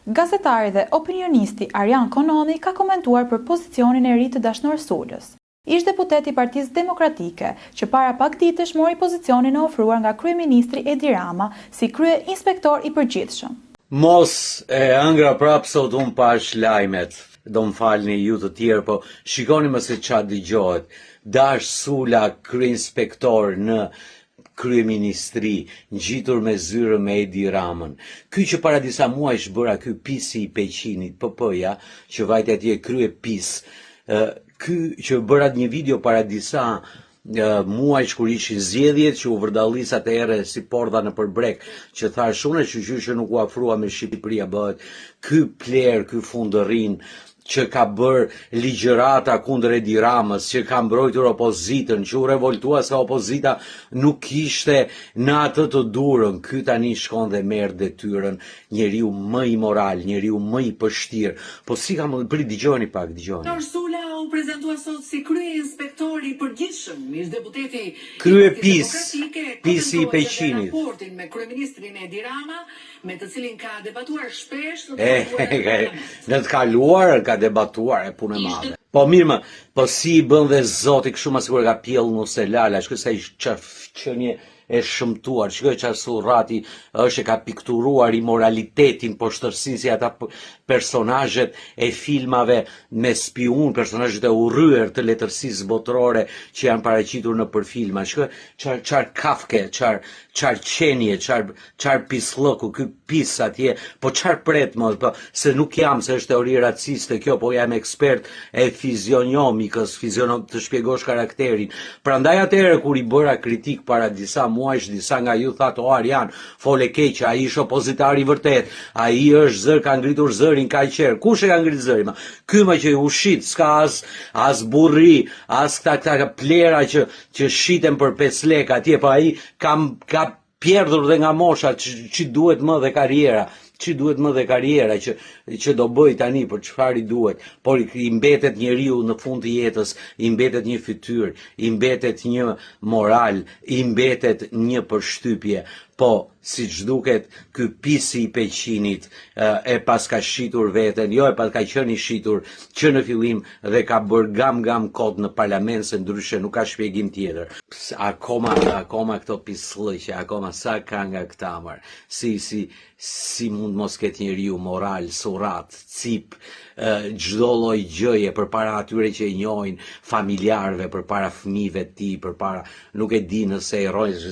Gazetari dhe opinionisti Arjan Kononi ka komentuar për pozicionin e ri të Dashnor Sulës. Ish deputet i Partisë Demokratike, që para pak ditësh mori pozicionin e ofruar nga kryeministri Edi Rama si krye inspektor i përgjithshëm. Mos e ëngra prapë sot unë pash lajmet, do më falni ju të tjerë, po shikoni më se qa dëgjohet. Dash Sula, kryeinspektor në kryeministri, ngjitur me zyrë me Edi Ramën. Ky që para disa muajsh bëra ky pisi i Peqinit, PP-ja, që vajte atje krye pis, ky që bëra një video para disa muajsh kur ishin zgjedhjet që u vërdallis atëherë si porta në përbrek, që thash unë që nuk u afrua me Shqipëria bëhet. Ky pler, ky fundërin që ka bërë ligjërata kundër Edi Ramës, që ka mbrojtur opozitën, që u revoltua se opozita nuk kishte në atë të durën, ky tani shkon dhe merr detyrën, njeriu më i moral, njeriu më i pështirë. Po si ka më prit, dëgjoni pak, dëgjoni. Sula u prezantua sot si kryeinspektori i përgjithshëm, ish deputeti krye pisi i Peqinit. Raportin me kryeministrin Edi Rama, me të cilin ka debatuar shpesh në të kaluar ka debatuar e punë e madhe. Po mirë më, po si i bën dhe Zoti kështu më sikur ka pjellë nuse lala, shkoj sa i qënje e shëmtuar, shkoj që Surrati është e ka pikturuar imoralitetin, poshtërsinë si ata personazhet e filmave me spiun, personazhet e urryer të letërsisë botërore që janë paraqitur në përfilma. Shkoj çar kafke, çar qenie, çar pislloku, ky pis atje, po çar pret më, po se nuk jam se është teori raciste kjo, po jam ekspert e fizionomikës, të shpjegosh karakterin. Prandaj atëherë kur i bëra kritik para disa muajsh, disa nga ju thatë, o Arjan, fole keq, ai është opozitar i vërtet, ai është zër, ka ngritur zërin ka qerë. Kush e ka ngritur zërin? Ky më që u shit, s'ka as burri, as këta plera që shiten për 5 lekë atje, po ai ka pjerdhur dhe nga mosha që duhet më dhe karriera. Që do bëj tani për çfarë i duhet, por i mbetet njeriu në fund të jetës, i mbetet një fytyrë, i mbetet një moral, i mbetet një përshtypje. Po, siç duket, ky pisi i Peqinit e pas ka shitur veten, jo e pas ka qenë i shitur që në fillim dhe ka bërë gam kod në parlament, se ndryshe nuk ka shpjegim tjetër. Akoma këto pislëqe, akoma sa ka nga këta marr. Si mund mos ketë njeriu moral, surat, cip, çdo lloj gjëje përpara atyre që e njohin, familjarëve, përpara fëmijëve të tij, përpara nuk e di nëse e rrojnë